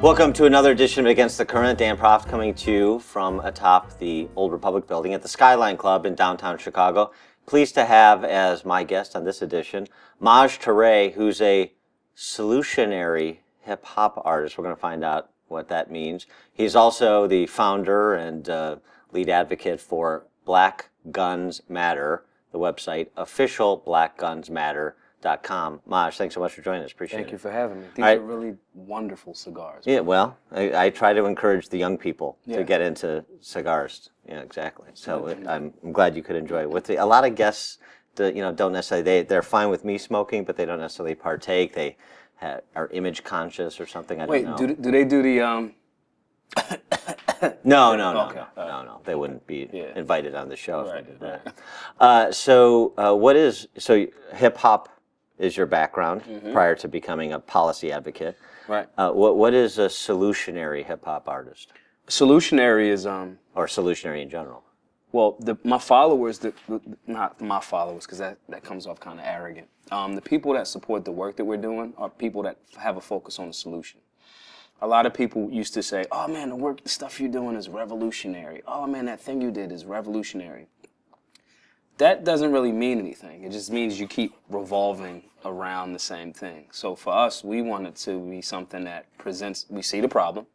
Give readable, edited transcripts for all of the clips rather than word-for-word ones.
Welcome to another edition of Against the Current. Dan Proft coming to you from atop the Old Republic building at the Skyline Club in downtown Chicago. Pleased to have as my guest on this edition, Maj Toure, who's a solutionary hip-hop artist. We're going to find out what that means. He's also the founder and lead advocate for Black Guns Matter, the website officialblackgunsmatter.com. Maj, thanks so much for joining us. Appreciate it. Thank you for having me. These are really wonderful cigars. Yeah, well, I try to encourage the young people to get into cigars. Yeah, exactly. So I'm glad you could enjoy it. With a lot of guests, don't necessarily, they're fine with me smoking, but they don't necessarily partake. They are image conscious or something. I don't know. Wait, do they do the No. Okay. No. They wouldn't be invited on the show if I did that. So hip hop is your background prior to becoming a policy advocate. Right. What is a solutionary hip hop artist? Solutionary is Or solutionary in general? well, my followers, not my followers, because that comes off kind of arrogant. The people that support the work that we're doing are people that have a focus on the solution. A lot of people used to say, "Oh man, the stuff you're doing is revolutionary. Oh man, that thing you did is revolutionary." That doesn't really mean anything. It just means you keep revolving around the same thing. So for us, we want it to be something that presents, we see the problem,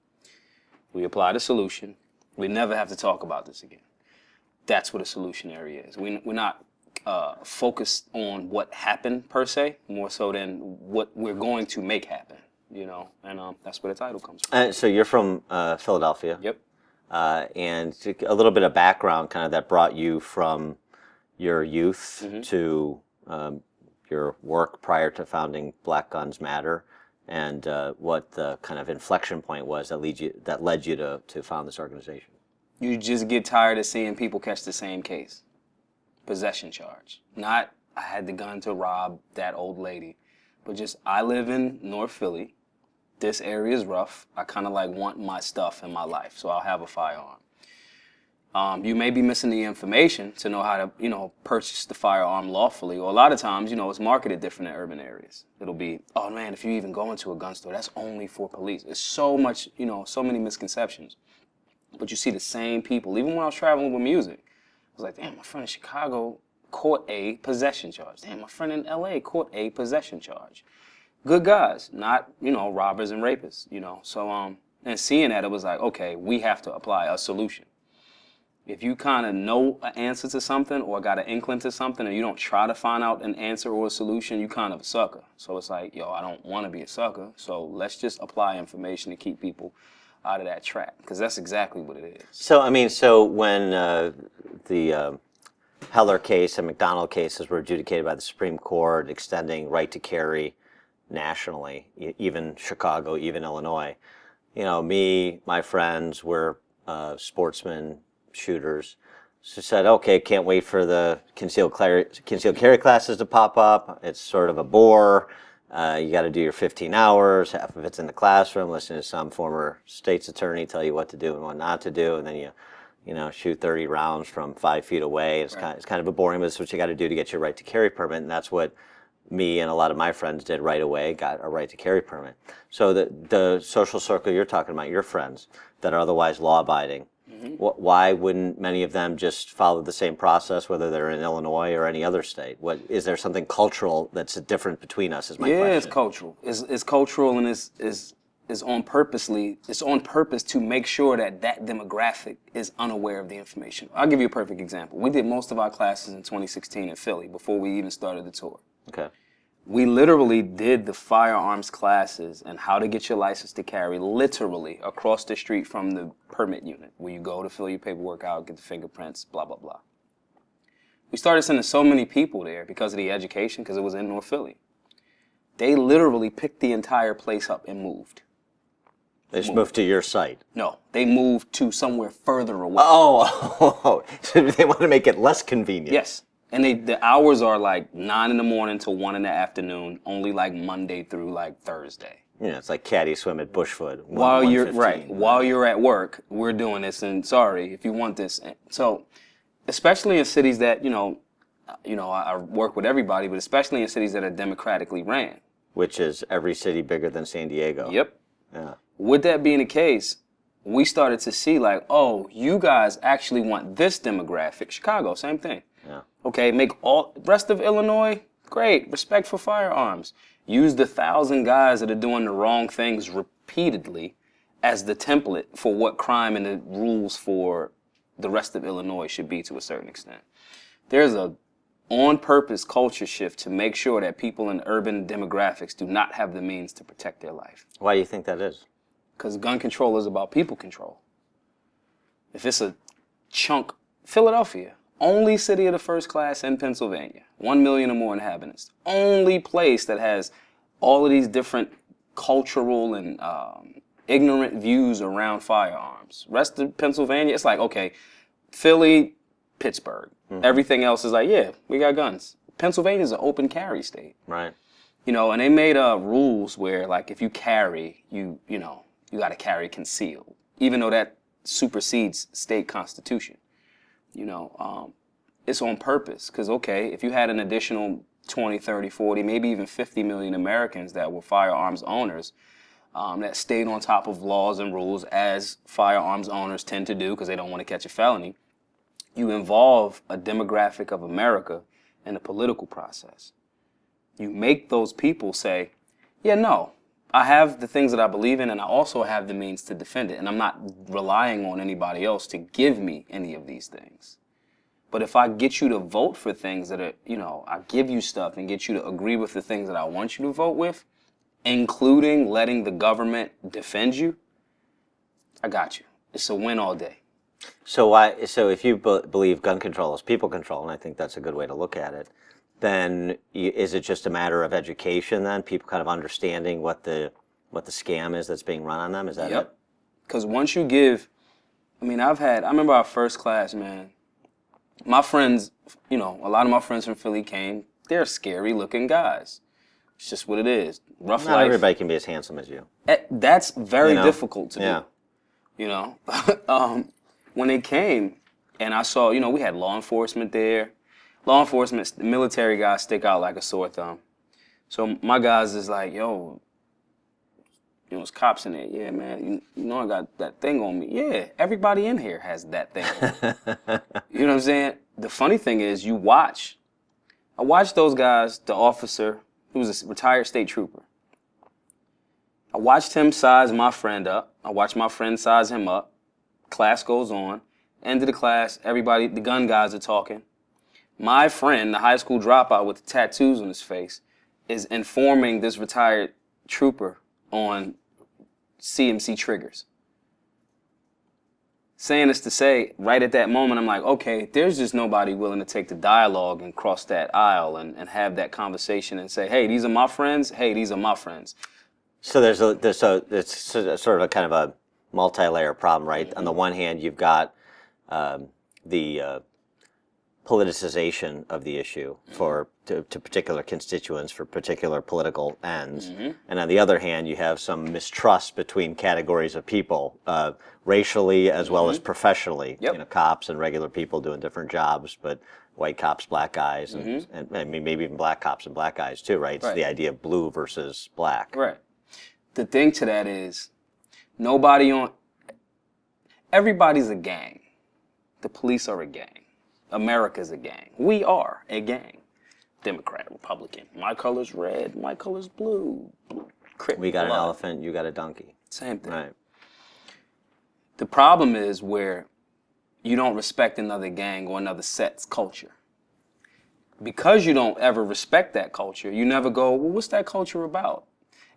we apply the solution, we never have to talk about this again. That's what a solutionary is. We're not focused on what happened per se, more so than what we're going to make happen, and that's where the title comes from. So you're from Philadelphia. Yep. And a little bit of background kind of that brought you from your youth to your work prior to founding Black Guns Matter, and what the kind of inflection point was that led you to found this organization. You just get tired of seeing people catch the same case. Possession charge. Not, I had the gun to rob that old lady, but just, I live in North Philly. This area is rough. I kind of want my stuff in my life, so I'll have a firearm. You may be missing the information to know how to, purchase the firearm lawfully. Or a lot of times, it's marketed different in urban areas. It'll be, oh man, if you even go into a gun store, that's only for police. It's so much, so many misconceptions. But you see the same people. Even when I was traveling with music, I was like, damn, my friend in Chicago caught a possession charge. Damn, my friend in LA caught a possession charge. Good guys, not, robbers and rapists, So, and seeing that, it was like, okay, we have to apply a solution. If you kind of know an answer to something or got an inkling to something and you don't try to find out an answer or a solution, you kind of a sucker. So it's like, I don't want to be a sucker. So let's just apply information to keep people out of that trap, because that's exactly what it is. So, when the Heller case and McDonald cases were adjudicated by the Supreme Court, extending right to carry nationally, even Chicago, even Illinois, me, my friends were sportsmen, shooters, so said, okay, can't wait for the concealed carry classes to pop up. It's sort of a bore. You got to do your 15 hours. Half of it's in the classroom, listening to some former state's attorney tell you what to do and what not to do, and then you shoot 30 rounds from 5 feet away. It's kind of a boring, but it's what you got to do to get your right to carry permit, and that's what me and a lot of my friends did right away, got a right to carry permit. So the social circle you're talking about, your friends that are otherwise law-abiding, why wouldn't many of them just follow the same process, whether they're in Illinois or any other state? Is there something cultural that's different between us? Is my question. Yeah, it's cultural. It's cultural, and it's on purpose to make sure that demographic is unaware of the information. I'll give you a perfect example. We did most of our classes in 2016 in Philly before we even started the tour. Okay. We literally did the firearms classes and how to get your license to carry literally across the street from the permit unit, where you go to fill your paperwork out, get the fingerprints, blah, blah, blah. We started sending so many people there because of the education, because it was in North Philly. They literally picked the entire place up and moved. They just moved to your site? No, they moved to somewhere further away. Oh, so they want to make it less convenient. Yes. And the hours are 9 in the morning to 1 in the afternoon, only Monday through Thursday. Yeah, it's like caddy swim at Bushwood. While you're at work, we're doing this, and sorry if you want this. So, especially in cities that I work with everybody, but especially in cities that are democratically ran. Which is every city bigger than San Diego. Yep. Yeah. with that being the case, we started to see like, oh, you guys actually want this demographic. Chicago, same thing. Yeah. Okay, make all rest of Illinois, great, respect for firearms. Use the 1,000 guys that are doing the wrong things repeatedly as the template for what crime and the rules for the rest of Illinois should be to a certain extent. There's a on-purpose culture shift to make sure that people in urban demographics do not have the means to protect their life. Why do you think that is? Because gun control is about people control. If it's a chunk, Philadelphia, only city of the first class in Pennsylvania, 1 million or more inhabitants, only place that has all of these different cultural and ignorant views around firearms. Rest of Pennsylvania, it's like, okay, Philly, Pittsburgh. Everything else is like, yeah, we got guns. Pennsylvania's an open carry state. Right. You know, and they made rules where, like, if you carry, you got to carry concealed, even though that supersedes state constitution. You know, it's on purpose because, okay, if you had an additional 20, 30, 40, maybe even 50 million Americans that were firearms owners that stayed on top of laws and rules as firearms owners tend to do because they don't want to catch a felony, you involve a demographic of America in the political process. You make those people say, yeah, no, I have the things that I believe in and I also have the means to defend it. And I'm not relying on anybody else to give me any of these things. But if I get you to vote for things that are, you know, I give you stuff and get you to agree with the things that I want you to vote with, including letting the government defend you, I got you. It's a win all day. So why? So if you believe gun control is people control, and I think that's a good way to look at it, then is it just a matter of education? Then people kind of understanding what the scam is that's being run on them. Is that it? Because once you give, I mean, I remember our first class, man. My friends, you know, a lot of my friends from Philly came. They're scary looking guys. It's just what it is. Rough Not life. everybody can be as handsome as you. That's very You know? difficult to Yeah. do. You know, when they came and I saw, you know, we had law enforcement there. Law enforcement, the military guys stick out like a sore thumb. So my guys is like, yo, you know, it's cops in there. Yeah, man, you know I got that thing on me. Yeah, everybody in here has that thing on. You know what I'm saying? The funny thing is I watched those guys, the officer, who was a retired state trooper. I watched him size my friend up. I watched my friend size him up. Class goes on. End of the class, everybody, the gun guys are talking. My friend, the high school dropout with the tattoos on his face, is informing this retired trooper on CMC triggers. Saying this to say, right at that moment, I'm like, okay, there's just nobody willing to take the dialogue and cross that aisle and have that conversation and say, hey, these are my friends. Hey, these are my friends. So it's sort of a kind of a multi-layer problem, right? On the one hand, you've got the politicization of the issue to particular constituents for particular political ends, and on the other hand, you have some mistrust between categories of people, racially as well as professionally. Yep. You know, cops and regular people doing different jobs, but white cops, black guys, and I mean maybe even black cops and black guys too, right? It's the idea of blue versus black. Right. The thing to that is, everybody's a gang. The police are a gang. America's a gang. We are a gang. Democrat, Republican. My color's red. My color's blue. Crip, We got an blood. elephant, you got a donkey. Same thing. Right. The problem is where you don't respect another gang or another set's culture. Because you don't ever respect that culture, you never go, well, what's that culture about?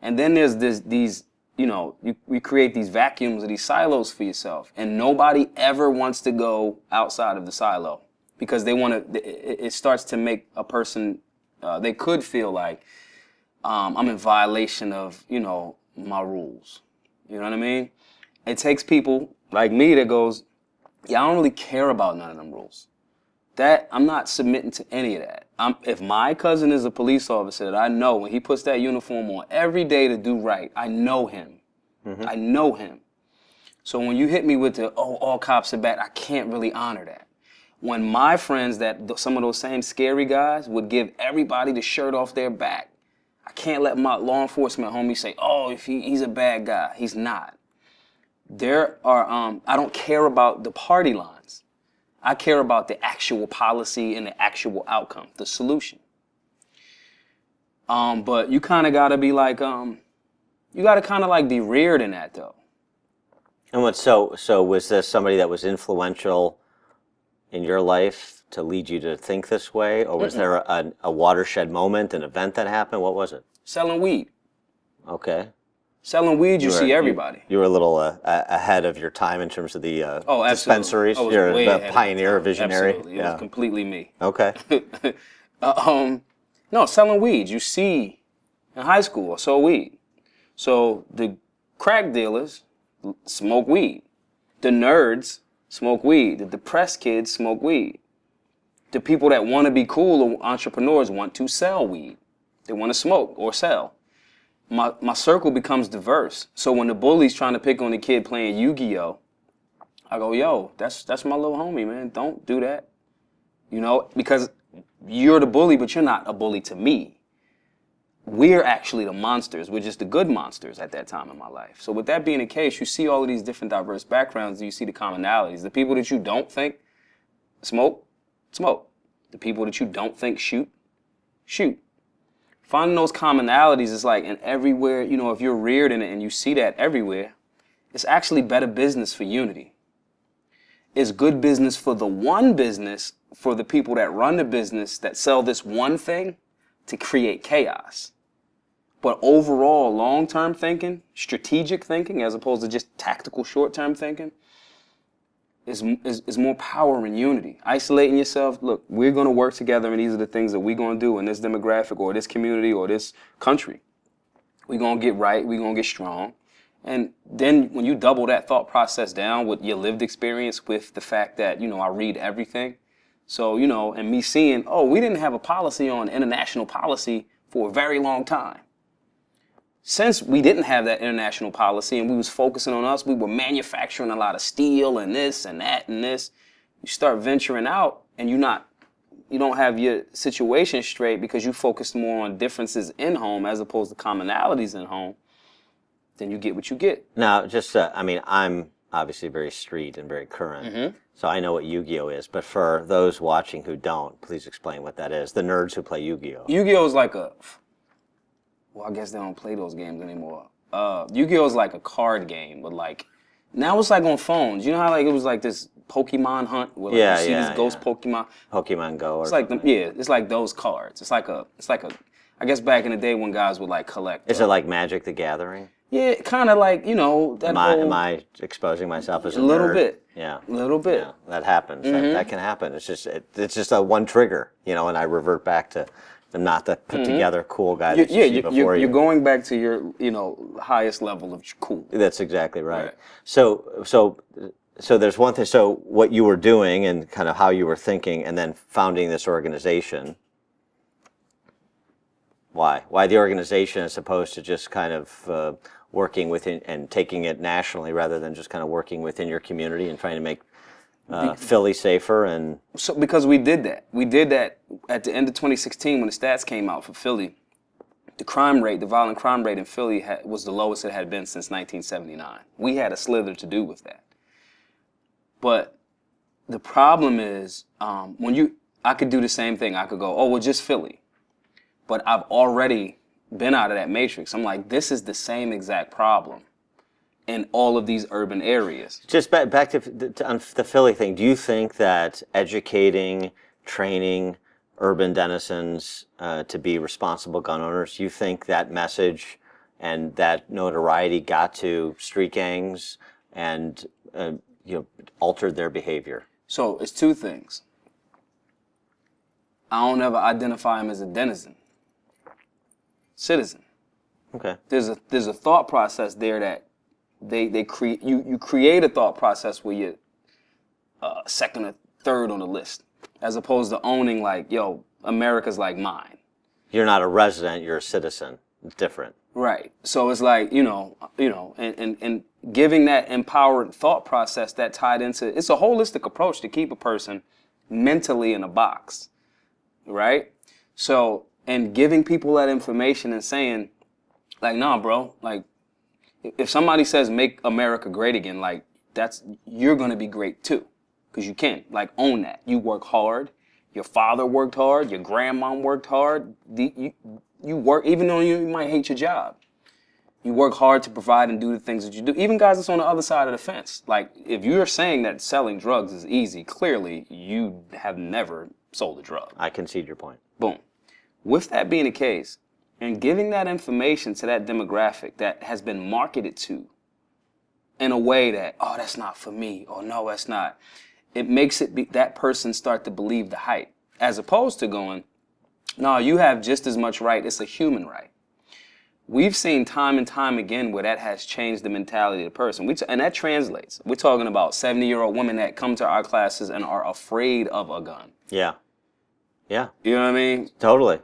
And then there's these, you know, we create these vacuums or these silos for yourself, and nobody ever wants to go outside of the silo because they want to. It starts to make a person. They could feel like I'm in violation of, you know, my rules. You know what I mean? It takes people like me that goes, yeah, I don't really care about none of them rules. That I'm not submitting to any of that. If my cousin is a police officer that I know when he puts that uniform on every day to do right, I know him. I know him. So when you hit me with the, oh, all cops are bad, I can't really honor that. When my friends, some of those same scary guys would give everybody the shirt off their back, I can't let my law enforcement homie say, oh, if he's a bad guy. He's not. There are, I don't care about the party lines. I care about the actual policy and the actual outcome, the solution. But you kind of got to be like, you got to kind of like be reared in that though. And so was this somebody that was influential in your life to lead you to think this way? Or was there a watershed moment, an event that happened? What was it? Selling weed. Okay. Selling weed, you see everybody. You were a little ahead of your time in terms of the dispensaries. Absolutely. You're a pioneer, a visionary. Absolutely. It was completely me. Okay. No, selling weed. You see, in high school, I sold weed. So the crack dealers smoke weed. The nerds smoke weed. The depressed kids smoke weed. The people that want to be cool or entrepreneurs want to sell weed. They want to smoke or sell. My circle becomes diverse. So when the bully's trying to pick on the kid playing Yu-Gi-Oh, I go, yo, that's my little homie, man. Don't do that. You know, because you're the bully, but you're not a bully to me. We're actually the monsters. We're just the good monsters at that time in my life. So with that being the case, you see all of these different diverse backgrounds, and you see the commonalities. The people that you don't think smoke. The people that you don't think shoot. Finding those commonalities is like, and everywhere, you know, if you're reared in it and you see that everywhere, it's actually better business for unity. It's good business for the one business, for the people that run the business, that sell this one thing to create chaos. But overall, long-term thinking, strategic thinking, as opposed to just tactical short-term thinking, is more power in unity. Isolating yourself, look, we're going to work together and these are the things that we're going to do in this demographic or this community or this country. We're going to get right, we're going to get strong. And then when you double that thought process down with your lived experience with the fact that, you know, I read everything. So, you know, and me seeing, oh, we didn't have a policy on international policy for a very long time. Since we didn't have that international policy and we was focusing on us, we were manufacturing a lot of steel and this and that and this. You start venturing out and you don't have your situation straight because you focus more on differences in home as opposed to commonalities in home. Then you get what you get. Now, just, I mean, I'm obviously very street and very current, so I know what Yu-Gi-Oh is, but for those watching who don't, please explain what that is. The nerds who play Yu-Gi-Oh. Yu-Gi-Oh is like well, I guess they don't play those games anymore. Yu-Gi-Oh is like a card game, but like, now it's like on phones. You know how like it was like this Pokemon hunt where like, you see these ghost Pokemon? Pokemon Go or it's like something. it's like those cards. It's like a, I guess back in the day when guys would like collect. Is it like Magic the Gathering? Yeah, kind of like, you know, that Am I exposing myself as a little nerd? bit. Yeah. A little bit. Yeah, that happens. That can happen. It's just a one trigger, you know, and I revert back to I'm not the put together cool guy that you see before you. You're going back to your, you know, highest level of cool. That's exactly right. So there's one thing. So what you were doing and kind of how you were thinking, and then founding this organization. Why the organization as opposed to just kind of working within and taking it nationally rather than just kind of working within your community and trying to make Philly safer? And so because we did that at the end of 2016 when the stats came out for Philly. The violent crime rate in Philly was the lowest it had been since 1979. We had a slither to do with that. But the problem is I could do the same thing. I could go, oh, well, just Philly. But I've already been out of that matrix. I'm like, this is the same exact problem in all of these urban areas. Just back to the Philly thing, do you think that educating, training urban denizens to be responsible gun owners, you think that message and that notoriety got to street gangs and altered their behavior? So it's two things. I don't ever identify him as a denizen. Citizen. Okay. There's a thought process there that they create. You create a thought process where you're second or third on the list, as opposed to owning like, yo, America's like mine. You're not a resident. You're a citizen. It's different. Right. So it's like and giving that empowered thought process that tied into it's a holistic approach to keep a person mentally in a box, right? So and giving people that information and saying, like, nah, bro, like, if somebody says make America great again, like, you're going to be great too, because you can. Like, own that. You work hard. Your father worked hard. Your grandma worked hard. You work, even though you might hate your job. You work hard to provide and do the things that you do. Even guys that's on the other side of the fence. Like, if you're saying that selling drugs is easy, clearly you have never sold a drug. I concede your point. Boom. With that being the case, and giving that information to that demographic that has been marketed to in a way that, oh, that's not for me, or no, that's not. It makes that person start to believe the hype, as opposed to going, no, you have just as much right. It's a human right. We've seen time and time again where that has changed the mentality of the person. And that translates. We're talking about 70-year-old women that come to our classes and are afraid of a gun. Yeah. Yeah. You know what I mean? Totally.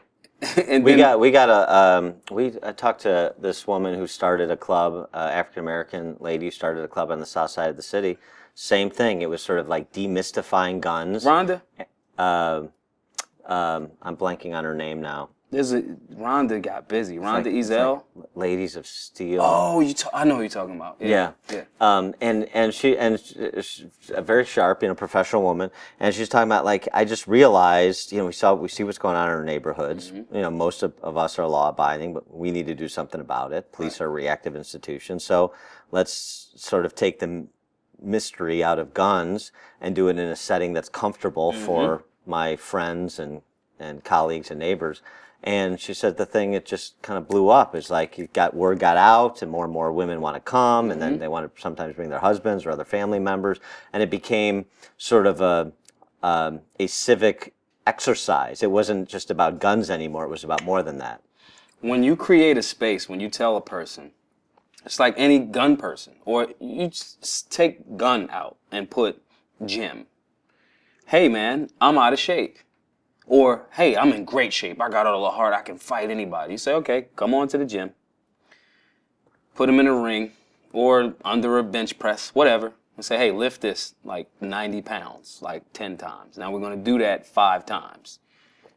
And we talked to this woman who started a club, African-American lady who started a club on the south side of the city. Same thing. It was sort of like demystifying guns. Rhonda? I'm blanking on her name now. Rhonda got busy. Rhonda It's Ezel? like Ladies of Steel. Oh, I know who you're talking about. Yeah. And she's a very sharp, professional woman, and she's talking about, like, I just realized, we see what's going on in our neighborhoods. Mm-hmm. Most of us are law abiding, but we need to do something about it. Police are reactive institutions, so let's sort of take the mystery out of guns and do it in a setting that's comfortable for my friends and colleagues and neighbors. And she said the thing, it just kind of blew up. It's like word got out, and more women want to come, and then they want to sometimes bring their husbands or other family members, and it became sort of a civic exercise. It wasn't just about guns anymore. It was about more than that. When you create a space, when you tell a person, it's like any gun person, or you just take gun out and put gym. Hey, man, I'm out of shape. Or, hey, I'm in great shape. I got all the heart. I can fight anybody. You say, okay, come on to the gym. Put him in a ring or under a bench press, whatever. And say, hey, lift this like 90 pounds, like 10 times. Now we're going to do that 5 times.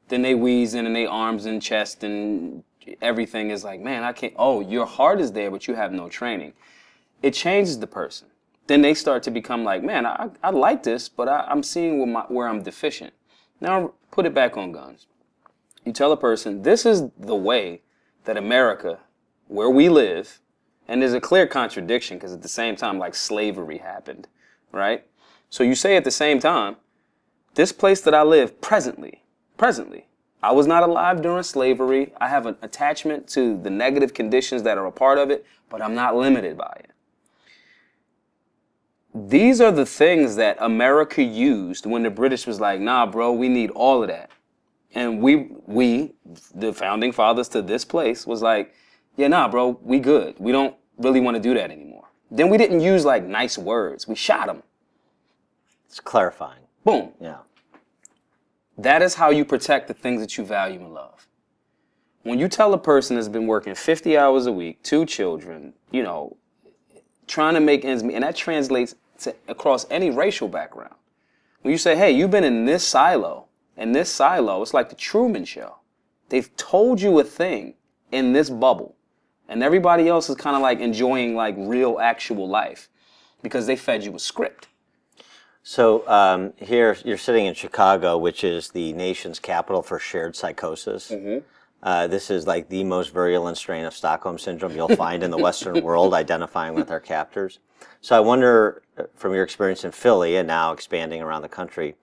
Then they wheeze in and they arms and chest and everything is like, man, I can't. Oh, your heart is there, but you have no training. It changes the person. Then they start to become like, man, I like this, but I'm seeing where I'm deficient. Now put it back on guns. You tell a person, this is the way that America, where we live, and there's a clear contradiction because at the same time, like, slavery happened, right? So you say at the same time, this place that I live presently, I was not alive during slavery. I have an attachment to the negative conditions that are a part of it, but I'm not limited by it. These are the things that America used when the British was like, nah, bro, we need all of that. And we, the founding fathers to this place, was like, yeah, nah, bro, we good. We don't really want to do that anymore. Then we didn't use, like, nice words. We shot them. It's clarifying. Boom. Yeah. That is how you protect the things that you value and love. When you tell a person that's been working 50 hours a week, 2 children, trying to make ends meet, and that translates across any racial background. When you say, hey, you've been in this silo, it's like the Truman Show. They've told you a thing in this bubble, and everybody else is kind of like enjoying, like, real actual life because they fed you a script. So here you're sitting in Chicago, which is the nation's capital for shared psychosis. Mm-hmm. This is like the most virulent strain of Stockholm Syndrome you'll find in the Western world, identifying with our captors. So I wonder, from your experience in Philly and now expanding around the country,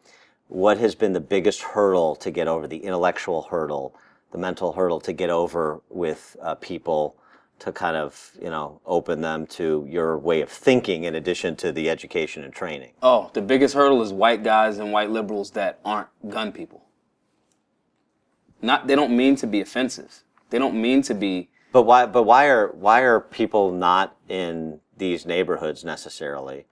what has been the biggest hurdle to get over, the intellectual hurdle, the mental hurdle to get over with people to kind of, open them to your way of thinking in addition to the education and training? Oh, the biggest hurdle is white guys and white liberals that aren't gun people. They don't mean to be offensive. They don't mean to be. But why are people not in these neighborhoods necessarily,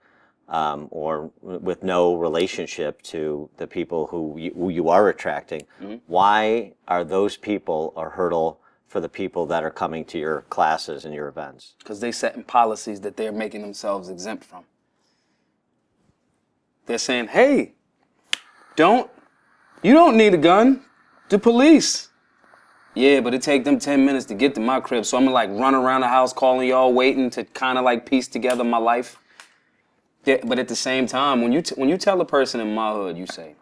or with no relationship to the people who you are attracting? Mm-hmm. Why are those people a hurdle for the people that are coming to your classes and your events? Because they set in policies that they're making themselves exempt from. They're saying, hey, you don't need a gun. The police. Yeah, but it take them 10 minutes to get to my crib, so I'm gonna like run around the house calling y'all, waiting to kind of like piece together my life. Yeah, but at the same time, when you tell a person in my hood, you say,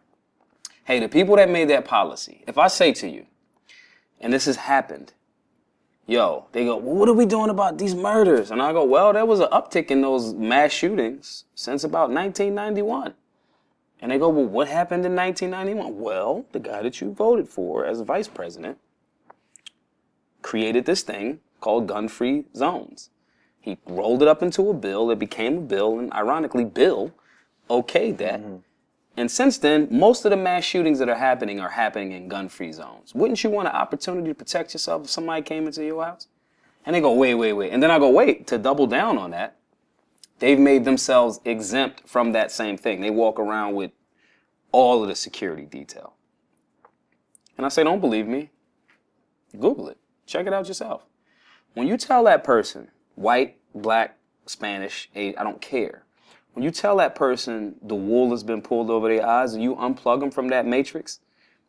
hey, the people that made that policy, if I say to you, and this has happened, yo, they go, well, what are we doing about these murders? And I go, well, there was an uptick in those mass shootings since about 1991. And they go, well, what happened in 1991? Well, the guy that you voted for as vice president created this thing called gun-free zones. He rolled it up into a bill. It became a bill, and ironically, Bill okayed that. Mm-hmm. And since then, most of the mass shootings that are happening in gun-free zones. Wouldn't you want an opportunity to protect yourself if somebody came into your house? And they go, wait. And then I go, wait, to double down on that, they've made themselves exempt from that same thing. They walk around with all of the security detail. And I say, don't believe me. Google it. Check it out yourself. When you tell that person, white, black, Spanish, I don't care. When you tell that person the wool has been pulled over their eyes and you unplug them from that matrix,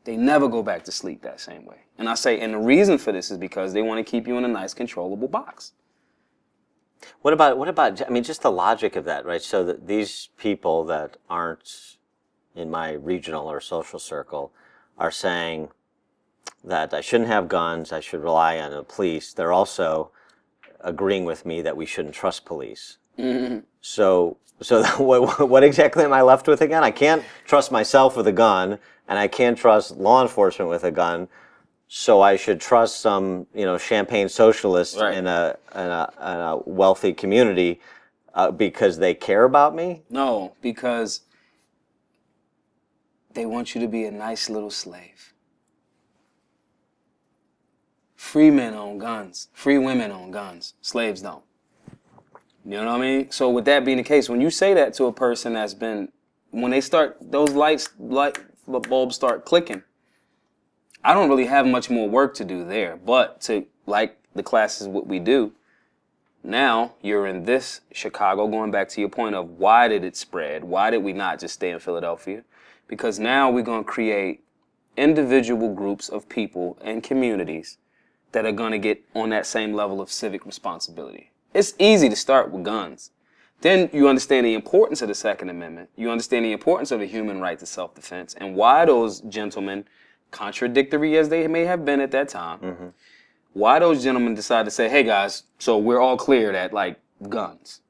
they never go back to sleep that same way. And I say, and the reason for this is because they want to keep you in a nice, controllable box. What about, I mean, just the logic of that, right? So that these people that aren't in my regional or social circle are saying that I shouldn't have guns, I should rely on the police. They're also agreeing with me that we shouldn't trust police. Mm-hmm. So what exactly am I left with again? I can't trust myself with a gun, and I can't trust law enforcement with a gun. So I should trust some, champagne socialist right. in a wealthy community because they care about me? No, because they want you to be a nice little slave. Free men own guns. Free women own guns. Slaves don't. You know what I mean? So with that being the case, when you say that to a person when they start, those light bulbs start clicking, I don't really have much more work to do there. But like the classes, what we do, now you're in this Chicago, going back to your point of why did it spread? Why did we not just stay in Philadelphia? Because now we're going to create individual groups of people and communities that are going to get on that same level of civic responsibility. It's easy to start with guns. Then you understand the importance of the Second Amendment. You understand the importance of the human right to self-defense and why those gentlemen, contradictory as they may have been at that time, mm-hmm. why those gentlemen decided to say, hey guys, so we're all clear that guns.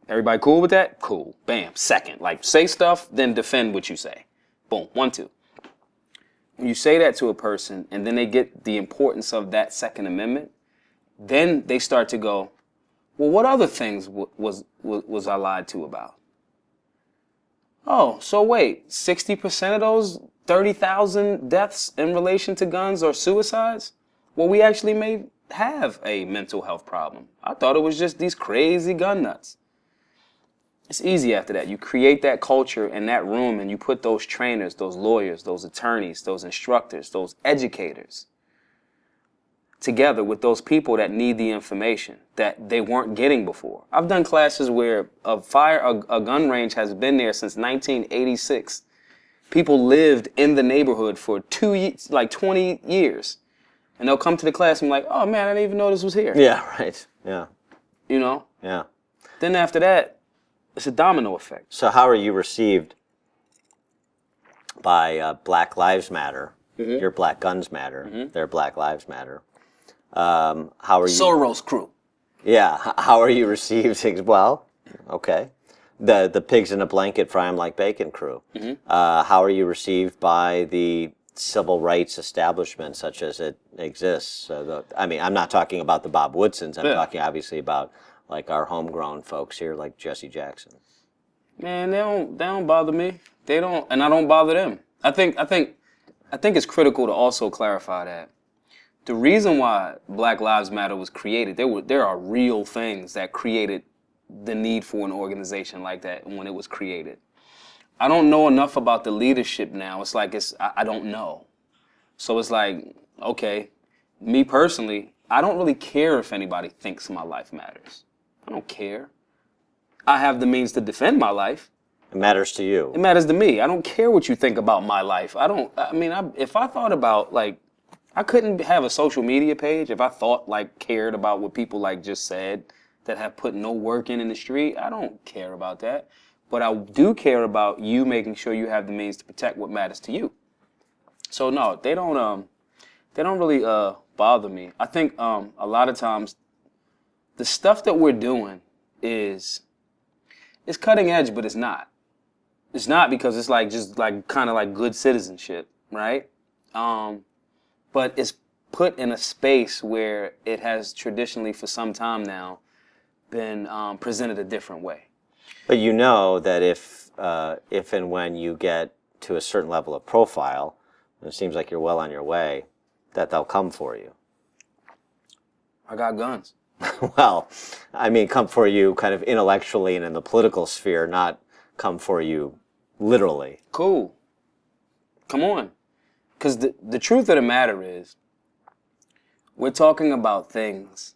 Everybody cool with that? Cool. Bam. Second. Say stuff, then defend what you say. Boom. 1, 2. When you say that to a person and then they get the importance of that Second Amendment, then they start to go, well, what other things was I lied to about? Oh, so wait, 60% of those 30,000 deaths in relation to guns are suicides? Well, we actually may have a mental health problem. I thought it was just these crazy gun nuts. It's easy after that. You create that culture in that room and you put those trainers, those lawyers, those attorneys, those instructors, those educators together with those people that need the information that they weren't getting before. I've done classes where a gun range has been there since 1986. People lived in the neighborhood for 20 years. And they'll come to the class and be like, oh man, I didn't even know this was here. Yeah, right. Yeah. Yeah. Then after that, it's a domino effect. So how are you received by Black Lives Matter? Mm-hmm. Your Black Guns Matter. Mm-hmm. Their Black Lives Matter. How are you? Soros crew. Yeah. How are you received? Well, okay. The pigs in a blanket fry 'em like bacon crew. Mm-hmm. How are you received by the civil rights establishment such as it exists? I'm not talking about the Bob Woodsons. I'm talking obviously about our homegrown folks here, like Jesse Jackson. Man, they don't bother me. They don't, and I don't bother them. I think it's critical to also clarify that the reason why Black Lives Matter was created, there are real things that created the need for an organization like that when it was created. I don't know enough about the leadership now. I don't know. So it's okay, me personally, I don't really care if anybody thinks my life matters. I don't care. I have the means to defend my life. It matters to you. It matters to me. I don't care what you think about my life. If I thought about I couldn't have a social media page if I thought like cared about what people like just said that have put no work in the street. I don't care about that. But I do care about you making sure you have the means to protect what matters to you. So no, they don't really bother me. I think a lot of times the stuff that we're doing is cutting edge, but it's not. It's not because it's like just like kind of like good citizenship, right? But it's put in a space where it has traditionally for some time now been presented a different way. But you know that if and when you get to a certain level of profile, and it seems like you're well on your way, that they'll come for you. I got guns. Well, I mean, come for you kind of intellectually and in the political sphere, not come for you literally. Cool. Come on. Because the truth of the matter is, we're talking about things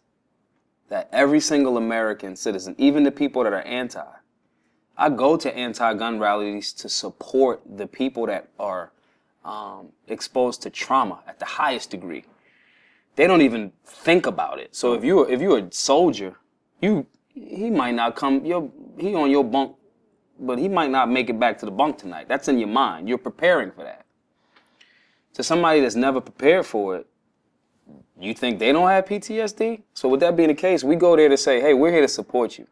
that every single American citizen, even the people that are anti, I go to anti-gun rallies to support the people that are exposed to trauma at the highest degree. They don't even think about it. So if you're a soldier, he might not come. He on your bunk, but he might not make it back to the bunk tonight. That's in your mind. You're preparing for that. To somebody that's never prepared for it, you think they don't have PTSD? So with that being the case, we go there to say, hey, we're here to support you.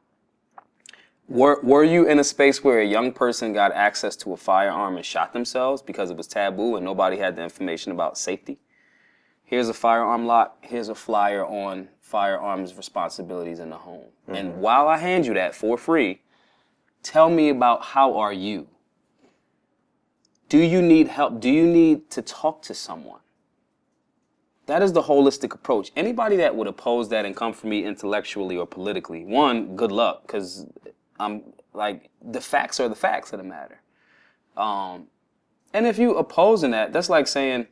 Were you in a space where a young person got access to a firearm and shot themselves because it was taboo and nobody had the information about safety? Here's a firearm lock. Here's a flyer on firearms responsibilities in the home. Mm-hmm. And while I hand you that for free, tell me about how are you? Do you need help? Do you need to talk to someone? That is the holistic approach. Anybody that would oppose that and come for me intellectually or politically, one, good luck, because I'm like, the facts are the facts of the matter. And if you opposing that, that's like saying,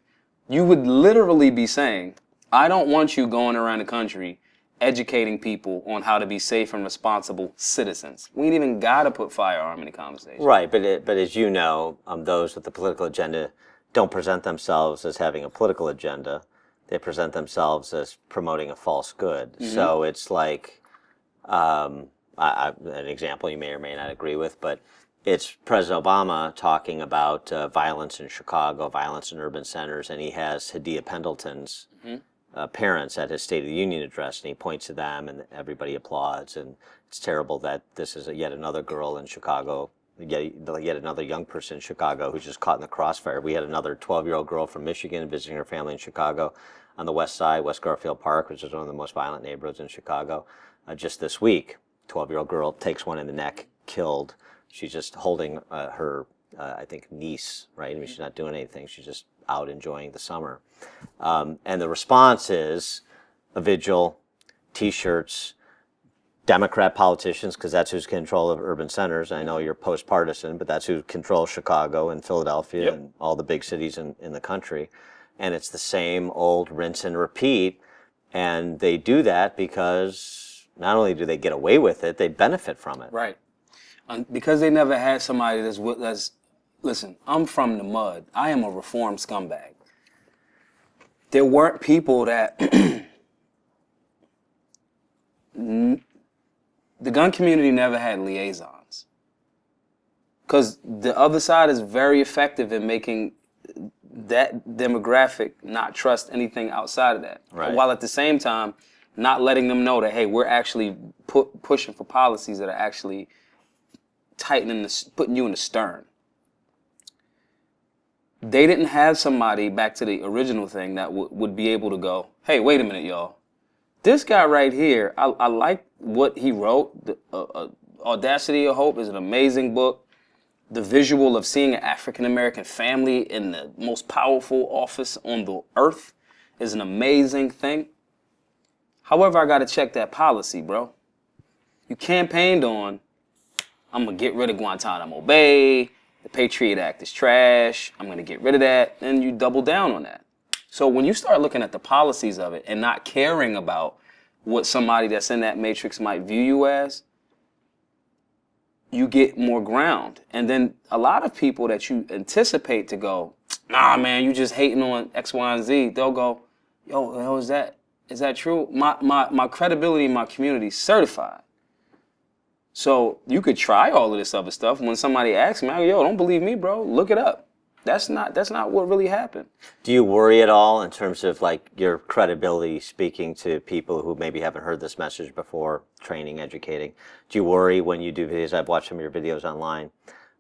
you would literally be saying, I don't want you going around the country educating people on how to be safe and responsible citizens. We ain't even got to put firearm in the conversation. Right, but as you know, those with the political agenda don't present themselves as having a political agenda. They present themselves as promoting a false good. Mm-hmm. So it's like, an example you may or may not agree with, but it's President Obama talking about violence in Chicago, violence in urban centers, and he has Hadia Pendleton's parents at his State of the Union address, and he points to them, and everybody applauds, and it's terrible that this is yet another girl in Chicago, yet another young person in Chicago who's just caught in the crossfire. We had another 12-year-old girl from Michigan visiting her family in Chicago on the west side, West Garfield Park, which is one of the most violent neighborhoods in Chicago. Just this week, 12-year-old girl takes one in the neck, killed. She's just holding her, I think, niece, right? I mean, she's not doing anything. She's just out enjoying the summer. And the response is a vigil, T-shirts, Democrat politicians, because that's who's in control of urban centers. I know you're post-partisan, but that's who controls Chicago and Philadelphia and all the big cities in the country. And it's the same old rinse and repeat. And they do that because not only do they get away with it, they benefit from it. Right. Because they never had somebody that's listen, I'm from the mud. I am a reformed scumbag. There weren't people that the gun community never had liaisons. Because the other side is very effective in making that demographic not trust anything outside of that. Right. While at the same time, not letting them know that, hey, we're actually pushing for policies that are actually tightening, putting you in the stern. They didn't have somebody, back to the original thing, that would be able to go, hey, wait a minute, y'all. This guy right here, I like what he wrote. The Audacity of Hope is an amazing book. The visual of seeing an African-American family in the most powerful office on the earth is an amazing thing. However, I got to check that policy, bro. You campaigned on, I'm going to get rid of Guantanamo Bay. The Patriot Act is trash. I'm going to get rid of that. And you double down on that. So when you start looking at the policies of it and not caring about what somebody that's in that matrix might view you as, you get more ground. And then a lot of people that you anticipate to go, nah, man, you just hating on X, Y, and Z, they'll go, yo, is that true? My credibility in my community is certified. So you could try all of this other stuff. When somebody asks me, yo, don't believe me, bro. Look it up. That's not what really happened. Do you worry at all in terms of like your credibility speaking to people who maybe haven't heard this message before, training, educating? Do you worry when you do videos? I've watched some of your videos online.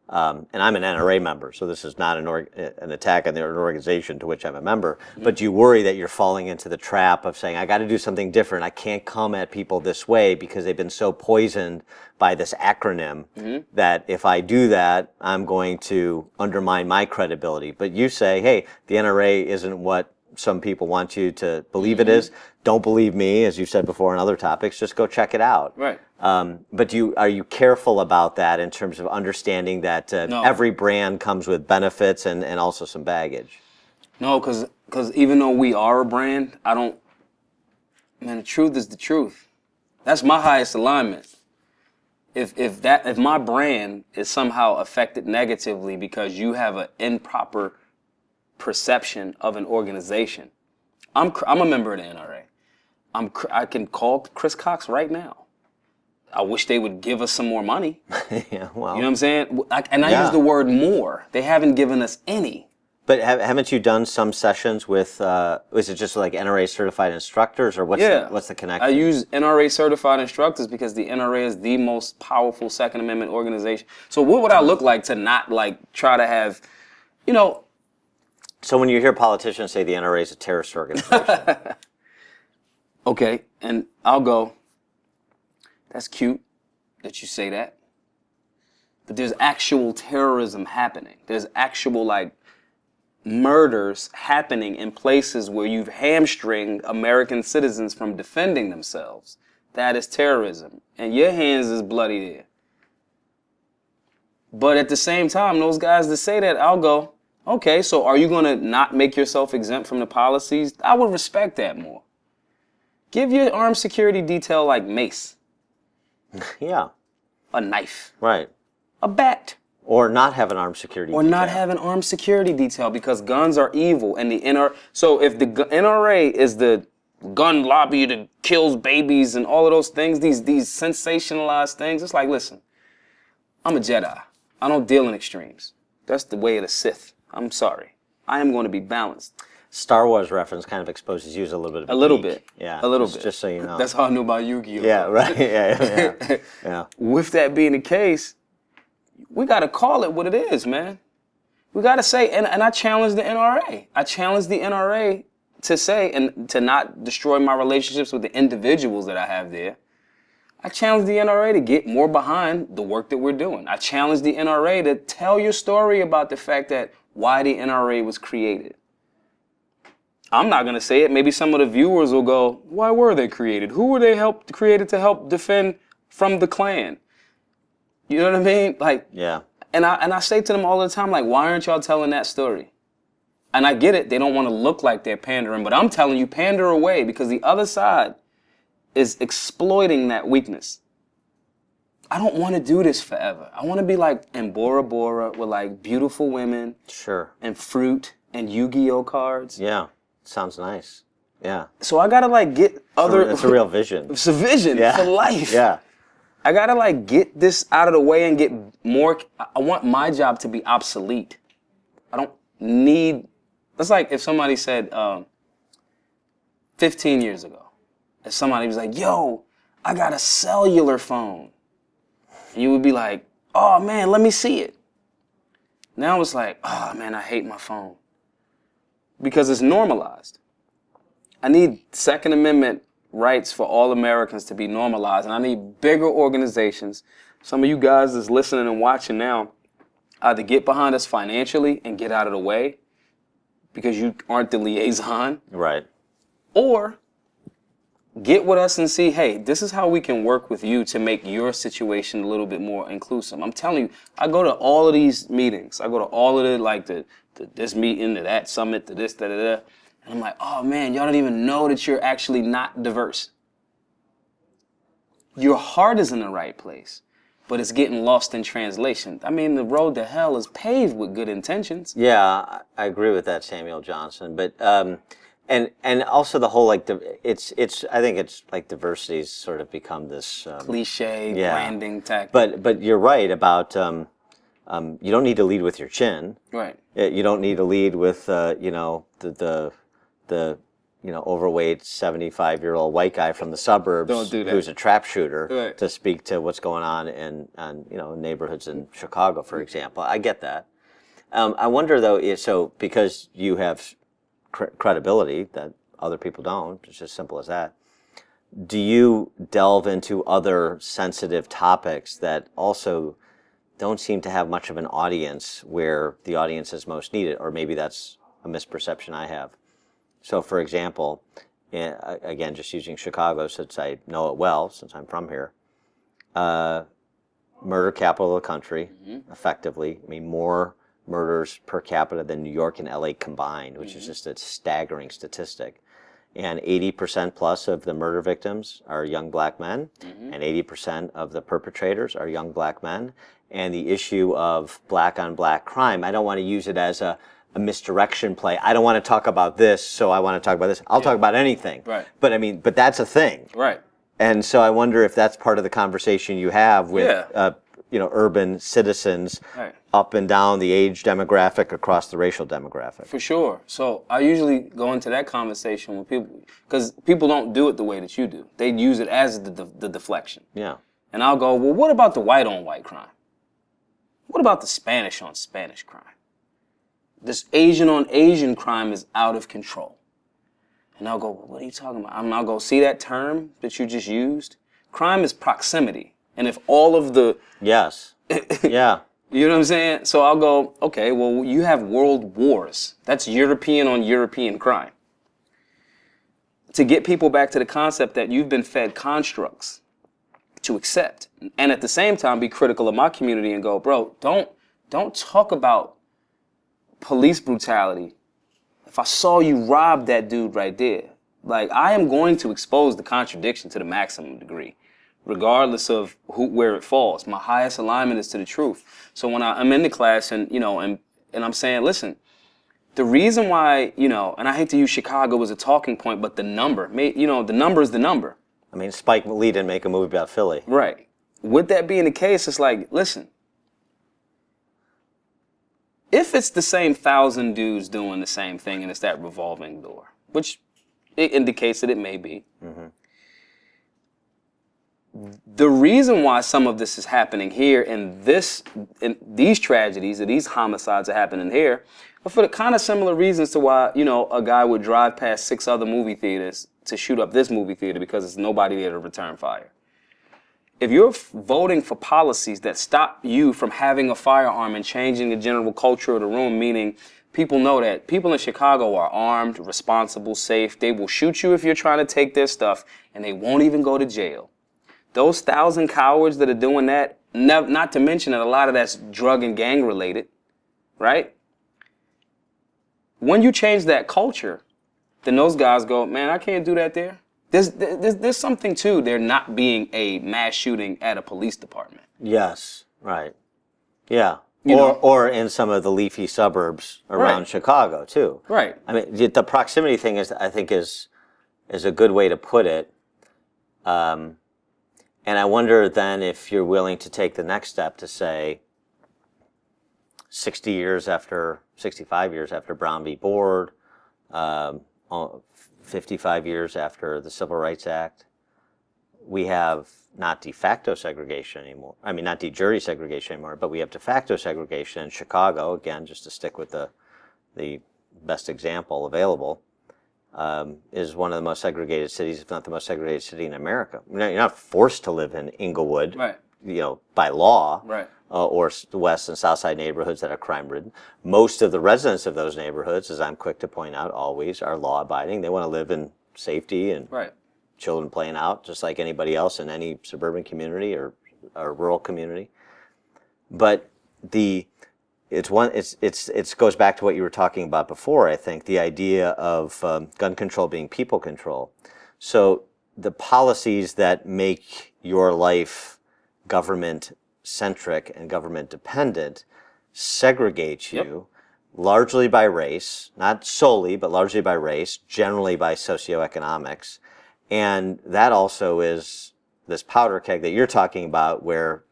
And I'm an NRA member, so this is not an attack on an organization to which I'm a member. But do you worry that you're falling into the trap of saying, I got to do something different. I can't come at people this way because they've been so poisoned by this acronym that if I do that, I'm going to undermine my credibility. But you say, hey, the NRA isn't what some people want you to believe it is. Don't believe me, as you said before on other topics. Just go check it out. Right. But are you careful about that in terms of understanding that No. every brand comes with benefits and also some baggage? No, because even though we are a brand, man, the truth is the truth. That's my highest alignment. If my brand is somehow affected negatively because you have an improper perception of an organization, I'm a member of the NRA. I can call Chris Cox right now. I wish they would give us some more money. Yeah, well, You know what I'm saying? I use the word more. They haven't given us any. But haven't you done some sessions with? Is it just like NRA certified instructors, or what's the connection? I use NRA certified instructors because the NRA is the most powerful Second Amendment organization. So what would I look like to not like try to have, you know? So when you hear politicians say the NRA is a terrorist organization, Okay, and I'll go, that's cute that you say that. But there's actual terrorism happening. There's actual like murders happening in places where you've hamstringed American citizens from defending themselves. That is terrorism. And your hands is bloody there. But at the same time, those guys that say that, I'll go, okay, so are you going to not make yourself exempt from the policies? I would respect that more. Give your armed security detail like mace, yeah, a knife, right, a bat. or not have an armed security, Or not have an armed security detail because guns are evil and the NRA. So if the NRA is the gun lobby that kills babies and all of those things, these sensationalized things, it's like, listen, I'm a Jedi. I don't deal in extremes. That's the way of the Sith. I'm sorry. I am going to be balanced. Star Wars reference kind of exposes you as a little bit of A little geek. bit. Yeah, A little bit. Just so you know. That's how I knew about Yu-Gi-Oh. Yeah, right. Yeah. With that being the case, we got to call it what it is, man. We got to say, and I challenge the NRA. I challenge the NRA to say, and to not destroy my relationships with the individuals that I have there. I challenge the NRA to get more behind the work that we're doing. I challenge the NRA to tell your story about the fact that why the NRA was created. I'm not going to say it. Maybe some of the viewers will go, why were they created? Who were they created to help defend from the Klan? You know what I mean? Like, Yeah. And I say to them all the time, like, why aren't y'all telling that story? And I get it. They don't want to look like they're pandering, but I'm telling you, pander away because the other side is exploiting that weakness. I don't want to do this forever. I want to be like in Bora Bora with like beautiful women. Sure. And fruit and Yu-Gi-Oh cards. Yeah. Sounds nice. Yeah. So I gotta like get other. It's a real vision. It's a vision for life. Yeah. I gotta like get this out of the way and get more. I want my job to be obsolete. I don't need. That's like if somebody said 15 years ago, if somebody was like, "Yo, I got a cellular phone," and you would be like, "Oh man, let me see it." Now it's like, "Oh man, I hate my phone." Because it's normalized. I need Second Amendment rights for all Americans to be normalized, and I need bigger organizations. Some of you guys that's listening and watching now, either get behind us financially and get out of the way because you aren't the liaison, Right. or get with us and see, hey, this is how we can work with you to make your situation a little bit more inclusive. I'm telling you, I go to all of these meetings. I go to all of it, like this meeting, to that summit, to this, da, da, da. And I'm like, oh man, y'all don't even know that you're actually not diverse. Your heart is in the right place, but it's getting lost in translation. I mean, the road to hell is paved with good intentions. Yeah, I agree with that, Samuel Johnson. But And also the whole like it's I think it's like diversity's sort of become this Cliche yeah. branding tactic. But you're right about you don't need to lead with your chin. Right. You don't need to lead with you know the you know overweight 75-year-old white guy from the suburbs Don't do that. who's a trap shooter Right. to speak to what's going on in you know neighborhoods in Chicago, for example. I get that. I wonder though, so because you have credibility that other people don't, it's as simple as that. Do you delve into other sensitive topics that also don't seem to have much of an audience where the audience is most needed, or maybe that's a misperception I have? So, for example, again, just using Chicago since I know it well, since I'm from here, murder capital of the country, effectively. I mean, more murders per capita than New York and LA combined, which is just a staggering statistic. And 80% plus of the murder victims are young black men, and 80% of the perpetrators are young black men. And the issue of black on black crime, I don't want to use it as a misdirection play. I don't want to talk about this, so I want to talk about this. I'll talk about anything. Right. But I mean, but that's a thing. Right. And so I wonder if that's part of the conversation you have with, you know, urban citizens up and down the age demographic across the racial demographic. For sure. So I usually go into that conversation with people because people don't do it the way that you do. They use it as the deflection. Yeah. And I'll go, well, what about the white on white crime? What about the Spanish on Spanish crime? This Asian on Asian crime is out of control. And I'll go, well, what are you talking about? I'll go, see that term that you just used? Crime is proximity. And if all of the... Yes. Yeah. You know what I'm saying? So I'll go, okay, well, you have world wars. That's European on European crime. To get people back to the concept that you've been fed constructs to accept. And at the same time, be critical of my community and go, bro, don't talk about police brutality. If I saw you rob that dude right there, like, I am going to expose the contradiction to the maximum degree, regardless of where it falls. My highest alignment is to the truth. So when I'm in the class and, you know, and I'm saying, listen, the reason why, you know, and I hate to use Chicago as a talking point, but the number, you know, the number is the number. I mean, Spike Lee didn't make a movie about Philly. Right. With that being the case, it's like, listen, if it's the same 1,000 dudes doing the same thing and it's that revolving door, which it indicates that it may be, the reason why some of this is happening here and these tragedies or these homicides are happening here are for the kind of similar reasons to why, you know, a guy would drive past 6 other movie theaters to shoot up this movie theater because there's nobody there to return fire. If you're voting for policies that stop you from having a firearm and changing the general culture of the room, meaning people know that people in Chicago are armed, responsible, safe, they will shoot you if you're trying to take their stuff, and they won't even go to jail. Those 1,000 cowards that are doing that, not to mention that a lot of that's drug and gang related, right? When you change that culture, then those guys go, man, I can't do that there. There's something to there not being a mass shooting at a police department. Yes, right. Yeah. You know? Or in some of the leafy suburbs around Chicago too. Right. I mean, the proximity thing I think is a good way to put it. And I wonder then if you're willing to take the next step to say 65 years after Brown v. Board, 55 years after the Civil Rights Act, we have not de facto segregation anymore. I mean, not de jure segregation anymore, but we have de facto segregation in Chicago, again, just to stick with the best example available, is one of the most segregated cities, if not the most segregated city in America. You're not forced to live in Inglewood, Right. you know, by law, Right. Or the West and South Side neighborhoods that are crime-ridden. Most of the residents of those neighborhoods, as I'm quick to point out, always are law-abiding. They want to live in safety and Right. children playing out, just like anybody else in any suburban community or rural community. But it goes back to what you were talking about before. I think the idea of gun control being people control. So the policies that make your life government centric and government dependent segregate you largely by race, not solely, but largely by race, generally by socioeconomics. And that also is this powder keg that you're talking about where,